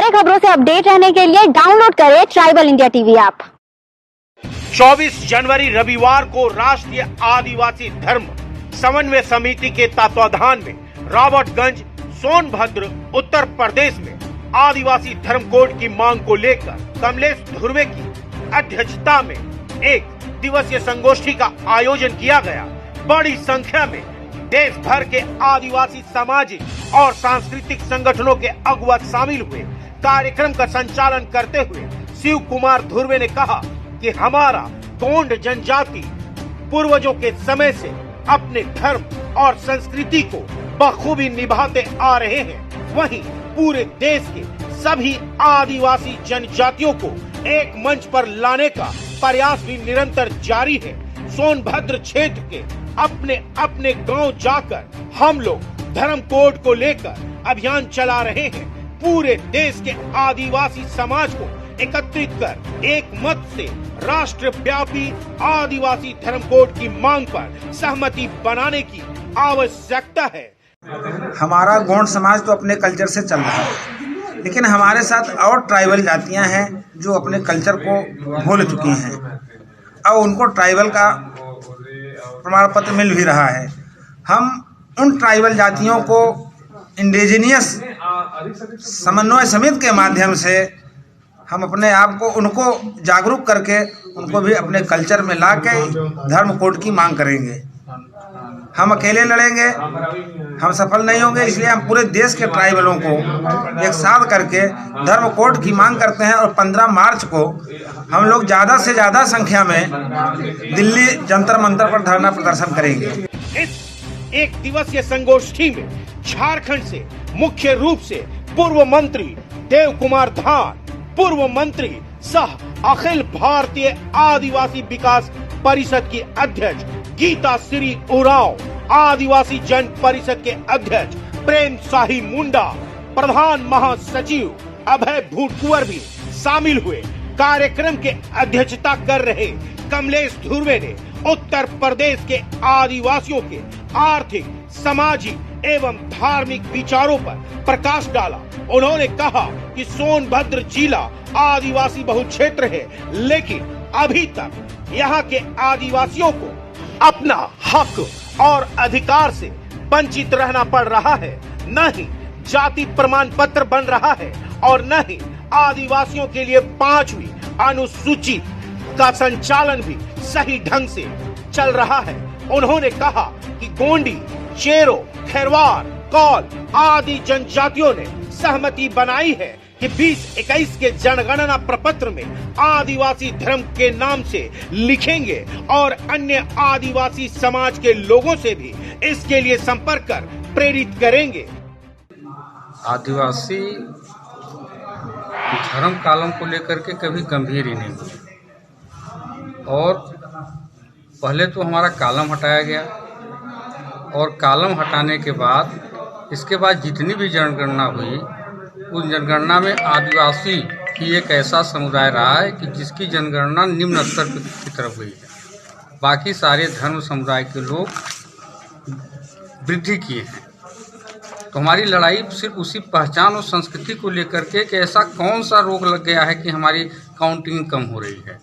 नए खबरों से अपडेट रहने के लिए डाउनलोड करें ट्राइबल इंडिया टीवी ऐप। 24 जनवरी रविवार को राष्ट्रीय आदिवासी धर्म समन्वय समिति के तत्वाधान में रॉबर्टगंज, सोनभद्र, उत्तर प्रदेश में आदिवासी धर्म कोड की मांग को लेकर कमलेश धुर्वे की अध्यक्षता में एक दिवसीय संगोष्ठी का आयोजन किया गया। बड़ी संख्या में देश भर के आदिवासी सामाजिक और सांस्कृतिक संगठनों के अगुवा शामिल हुए। कार्यक्रम का संचालन करते हुए शिव कुमार धुर्वे ने कहा कि हमारा गोंड जनजाति पूर्वजों के समय से अपने धर्म और संस्कृति को बखूबी निभाते आ रहे हैं। वहीं पूरे देश के सभी आदिवासी जनजातियों को एक मंच पर लाने का प्रयास भी निरंतर जारी है। सोनभद्र क्षेत्र के अपने अपने गांव जाकर हम लोग धर्म कोड को लेकर अभियान चला रहे हैं। पूरे देश के आदिवासी समाज को एकत्रित कर एक मत से राष्ट्रव्यापी आदिवासी धर्म कोड की मांग पर सहमति बनाने की आवश्यकता है। हमारा गोंड समाज तो अपने कल्चर से चल रहा है, लेकिन हमारे साथ और ट्राइबल जातियां हैं जो अपने कल्चर को भूल चुकी हैं। अब उनको ट्राइबल का प्रमाण पत्र मिल भी रहा है। हम उन ट्राइबल जातियों को इंडिजिनियस समन्वय समिति के माध्यम से हम अपने आप को उनको जागरूक करके उनको भी अपने कल्चर में ला के धर्म कोड की मांग करेंगे। हम अकेले लड़ेंगे, हम सफल नहीं होंगे, इसलिए हम पूरे देश के ट्राइबलों को एक साथ करके धर्म कोड की मांग करते हैं। और 15 मार्च को हम लोग ज़्यादा से ज़्यादा संख्या में दिल्ली जंतर मंतर पर धरना प्रदर्शन करेंगे। इस एक दिवसीय संगोष्ठी में झारखंड से मुख्य रूप से पूर्व मंत्री देव कुमार धान, पूर्व मंत्री सह अखिल भारतीय आदिवासी विकास परिषद की अध्यक्ष गीता श्री उरांव, आदिवासी जन परिषद के अध्यक्ष प्रेम शाही मुंडा, प्रधान महासचिव अभय भूटकुंवर भी शामिल हुए। कार्यक्रम के अध्यक्षता कर रहे कमलेश धुर्वे ने उत्तर प्रदेश के आदिवासियों के आर्थिक, सामाजिक एवं धार्मिक विचारों पर प्रकाश डाला। उन्होंने कहा कि सोनभद्र जिला आदिवासी बहुल क्षेत्र है, लेकिन अभी तक यहाँ के आदिवासियों को अपना हक और अधिकार से वंचित रहना पड़ रहा है। न ही जाति प्रमाण पत्र बन रहा है और न ही आदिवासियों के लिए 5वीं अनुसूची का संचालन भी सही ढंग से चल रहा है। उन्होंने कहा कि गोंडी, चेरो, खैरवार, कौल आदि जनजातियों ने सहमति बनाई है कि 2021 के जनगणना प्रपत्र में आदिवासी धर्म के नाम से लिखेंगे और अन्य आदिवासी समाज के लोगों से भी इसके लिए संपर्क कर प्रेरित करेंगे। आदिवासी धर्म कालम को लेकर के कभी गंभीर ही नहीं हुए और पहले तो हमारा कालम हटाया गया और कालम हटाने के बाद इसके बाद जितनी भी जनगणना हुई उस जनगणना में आदिवासी ही एक ऐसा समुदाय रहा है कि जिसकी जनगणना निम्न स्तर की तरफ हुई है। बाकी सारे धर्म समुदाय के लोग वृद्धि किए हैं। तो हमारी लड़ाई सिर्फ उसी पहचान और संस्कृति को लेकर के कि ऐसा कौन सा रोग लग गया है कि हमारी काउंटिंग कम हो रही है।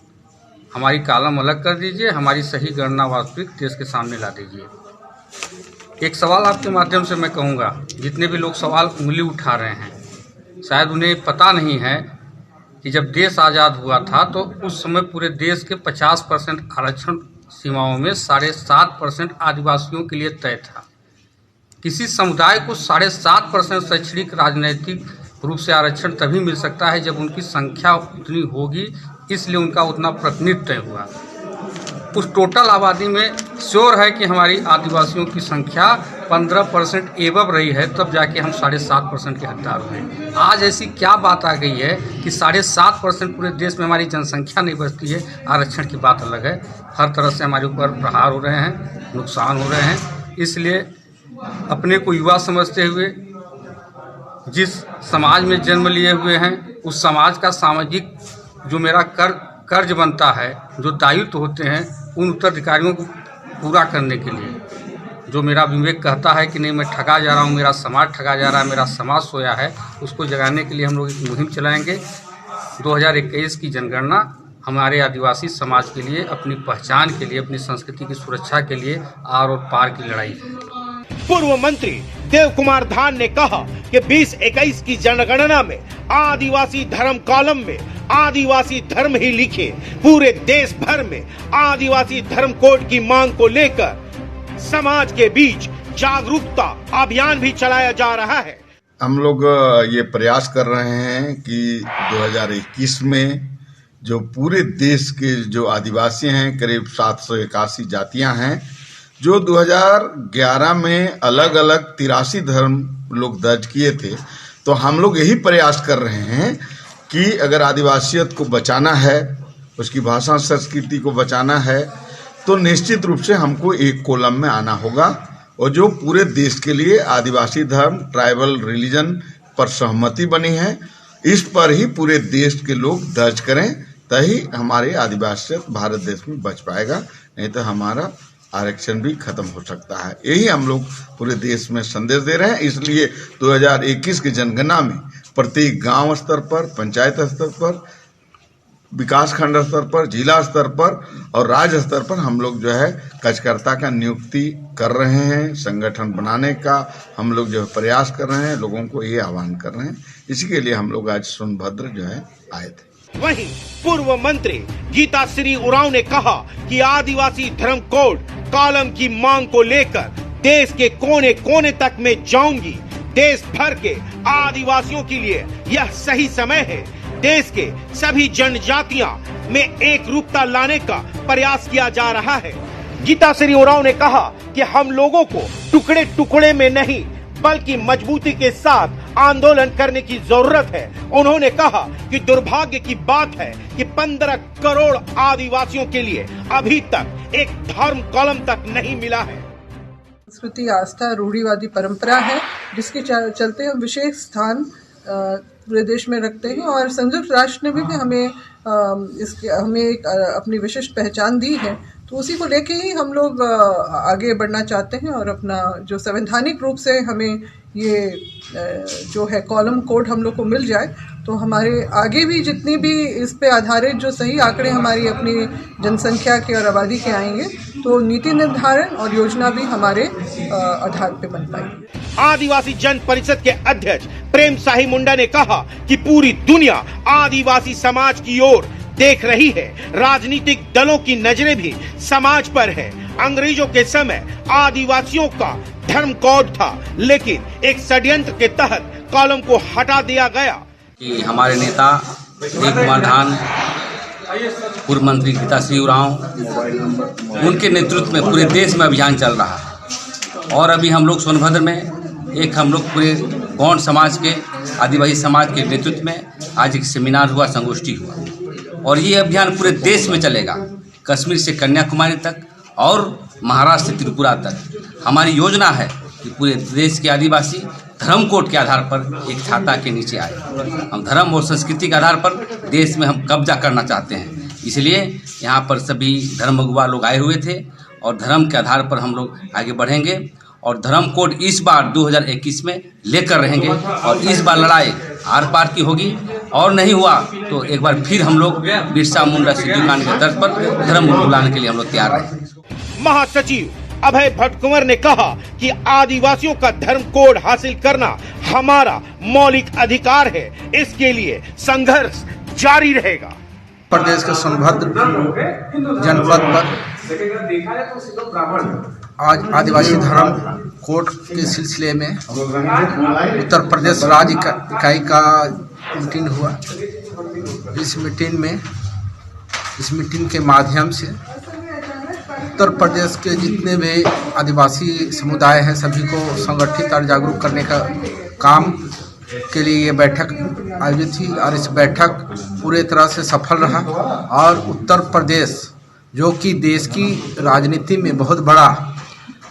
हमारी कालम अलग कर दीजिए, हमारी सही गणना वास्तविक देश के सामने ला दीजिए। एक सवाल आपके माध्यम से मैं कहूँगा, जितने भी लोग सवाल उंगली उठा रहे हैं शायद उन्हें पता नहीं है कि जब देश आज़ाद हुआ था तो उस समय पूरे देश के 50% आरक्षण सीमाओं में 7.5% आदिवासियों के लिए तय था। किसी समुदाय को 7.5% शैक्षणिक राजनीतिक रूप से आरक्षण तभी मिल सकता है जब उनकी संख्या उतनी होगी, इसलिए उनका उतना प्रतिनिधित्व तय हुआ। उस टोटल आबादी में श्योर है कि हमारी आदिवासियों की संख्या 15% एवब रही है, तब जाके हम 7.5% के हकदार हुए। आज ऐसी क्या बात आ गई है कि 7.5% पूरे देश में हमारी जनसंख्या नहीं बचती है। आरक्षण की बात अलग है। हर तरह से हमारे ऊपर प्रहार हो रहे हैं, नुकसान हो रहे हैं। इसलिए अपने को युवा समझते हुए जिस समाज में जन्म लिए हुए हैं उस समाज का सामाजिक जो मेरा कर्ज बनता है, जो दायित्व होते हैं, उन उत्तराधिकारियों को पूरा करने के लिए जो मेरा विवेक कहता है कि नहीं मैं ठगा जा रहा हूँ, मेरा समाज ठगा जा रहा है, मेरा समाज सोया है, उसको जगाने के लिए हम लोग एक मुहिम चलाएंगे। 2021 की जनगणना हमारे आदिवासी समाज के लिए, अपनी पहचान के लिए, अपनी संस्कृति की सुरक्षा के लिए आर और पार की लड़ाई है। पूर्व मंत्री देव कुमार धान ने कहा कि 2021 की जनगणना में आदिवासी धर्म कॉलम में आदिवासी धर्म ही लिखे। पूरे देश भर में आदिवासी धर्म कोड की मांग को लेकर समाज के बीच जागरूकता अभियान भी चलाया जा रहा है। हम लोग ये प्रयास कर रहे हैं कि 2021 में जो पूरे देश के जो आदिवासी हैं, करीब 781 जातियां हैं, जो 2011 में अलग अलग 83 धर्म लोग दर्ज किए थे, तो हम लोग यही प्रयास कर रहे हैं कि अगर आदिवासियत को बचाना है, उसकी भाषा संस्कृति को बचाना है, तो निश्चित रूप से हमको एक कॉलम में आना होगा और जो पूरे देश के लिए आदिवासी धर्म, ट्राइबल रिलीजन पर सहमति बनी है, इस पर ही पूरे देश के लोग दर्ज करें, तभी हमारे आदिवासियत भारत देश में बच पाएगा, नहीं तो हमारा आरक्षण भी खत्म हो सकता है। यही हम लोग पूरे देश में संदेश दे रहे हैं। इसलिए 2021 की जनगणना में प्रत्येक गांव स्तर पर, पंचायत स्तर पर, विकास खंड स्तर पर, जिला स्तर पर और राज्य स्तर पर हम लोग जो है कार्यकर्ता का नियुक्ति कर रहे हैं। संगठन बनाने का हम लोग जो है प्रयास कर रहे हैं, लोगों को ये आह्वान कर रहे हैं। इसी के लिए हम लोग आज सोनभद्र जो है आए थे। वहीं पूर्व मंत्री गीताश्री उरांव ने कहा कि आदिवासी धर्म कोड कॉलम की मांग को लेकर देश के कोने कोने तक में जाऊंगी। देश भर के आदिवासियों के लिए यह सही समय है। देश के सभी जनजातियां में एक रूपता लाने का प्रयास किया जा रहा है। गीताश्री उरांव ने कहा कि हम लोगों को टुकड़े टुकड़े में नहीं बल्कि मजबूती के साथ आंदोलन करने की जरूरत है। उन्होंने कहा कि दुर्भाग्य की बात है कि 15 करोड़ आदिवासियों के लिए अभी तक एक धर्म कॉलम तक नहीं मिला है। संस्कृति, आस्था, रूढ़िवादी परंपरा है, जिसके चलते हम विशेष स्थान पूरे देश में रखते हैं और संयुक्त राष्ट्र ने भी हमें अपनी विशिष्ट पहचान दी है। तो उसी को लेके ही हम लोग आगे बढ़ना चाहते हैं और अपना जो संवैधानिक रूप से हमें ये जो है कॉलम कोड हम लोग को मिल जाए, तो हमारे आगे भी जितनी भी इस पे आधारित जो सही आंकड़े हमारी अपनी जनसंख्या के और आबादी के आएंगे, तो नीति निर्धारण और योजना भी हमारे आधार पे बन पाएगी। आदिवासी जन परिषद के अध्यक्ष प्रेम साही मुंडा ने कहा कि पूरी दुनिया आदिवासी समाज की ओर देख रही है। राजनीतिक दलों की नजरें भी समाज पर है। अंग्रेजों के समय आदिवासियों का धर्म कोड था, लेकिन एक षड्यंत्र के तहत कॉलम को हटा दिया गया। कि हमारे नेता देव कुमार धान, पूर्व मंत्री गीताश्री उरांव, उनके नेतृत्व में पूरे देश में अभियान चल रहा है। और अभी हम लोग सोनभद्र में हम लोग पूरे गौंड समाज के, आदिवासी समाज के नेतृत्व में आज एक सेमिनार हुआ, संगोष्ठी हुआ, और ये अभियान पूरे देश में चलेगा, कश्मीर से कन्याकुमारी तक और महाराष्ट्र से त्रिपुरा तक। हमारी योजना है कि पूरे देश के आदिवासी धर्म कोड के आधार पर एक छाता के नीचे आए। हम धर्म और संस्कृति के आधार पर देश में हम कब्जा करना चाहते हैं, इसलिए यहाँ पर सभी धर्म अगुवा लोग आए हुए थे और धर्म के आधार पर हम लोग आगे बढ़ेंगे और धर्म कोड इस बार 2021 में लेकर रहेंगे और इस बार लड़ाई आर पार की होगी, और नहीं हुआ तो एक बार फिर हम लोग बिरसा मुंडा सिद्धू कांड के तर्ज पर धर्म बुलाने के लिए हम लोग तैयार रहेंगे। महासचिव अभय भट्ट कुंवर ने कहा कि आदिवासियों का धर्म कोड हासिल करना हमारा मौलिक अधिकार है, इसके लिए संघर्ष जारी रहेगा। प्रदेश के सोनभद्र जनपद पर आज आदिवासी धर्म कोड के सिलसिले में उत्तर प्रदेश राज्य इकाई का मीटिंग हुआ। इस मीटिंग के माध्यम से उत्तर प्रदेश के जितने भी आदिवासी समुदाय हैं सभी को संगठित और जागरूक करने का काम के लिए ये बैठक आयोजित थी और इस बैठक पूरे तरह से सफल रहा और उत्तर प्रदेश जो कि देश की राजनीति में बहुत बड़ा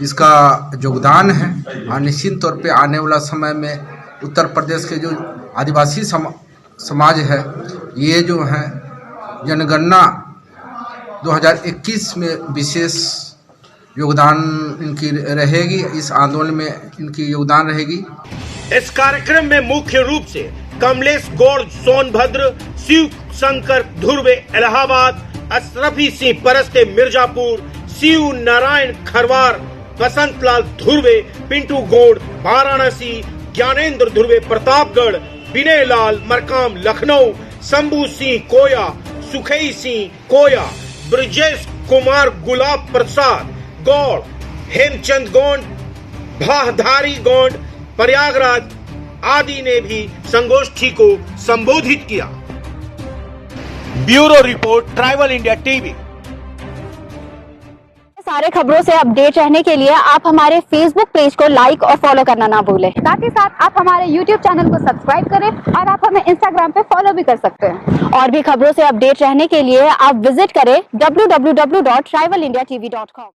इसका योगदान है और निश्चित तौर पे आने वाला समय में उत्तर प्रदेश के जो आदिवासी समाज है ये जो है जनगणना 2021 में विशेष योगदान इनकी रहेगी, इस आंदोलन में इनकी योगदान रहेगी। इस कार्यक्रम में मुख्य रूप से कमलेश गौड़ सोनभद्र, शिव शंकर धुर्वे इलाहाबाद, अशरफी सिंह परस्ते मिर्जापुर, शिव नारायण खरवार, बसंतलाल धुर्वे, पिंटू गौड़ वाराणसी, ज्ञानेंद्र धुर्वे प्रतापगढ़, विनय लाल मरकाम लखनऊ, शंभू सिंह कोया, सुखई सिंह कोया, ब्रजेश कुमार गुलाब प्रसाद गौड़, हेमचंद गौड़, भाधारी गौड़ प्रयागराज आदि ने भी संगोष्ठी को संबोधित किया। Bureau report, tribal India TV. सारे खबरों से अपडेट रहने के लिए आप हमारे फेसबुक पेज को लाइक और फॉलो करना ना भूलें। साथ ही साथ आप हमारे यूट्यूब चैनल को सब्सक्राइब करें और आप हमें इंस्टाग्राम पे फॉलो भी कर सकते हैं। और भी खबरों से अपडेट रहने के लिए आप विजिट करें www.tribalindiatv.com।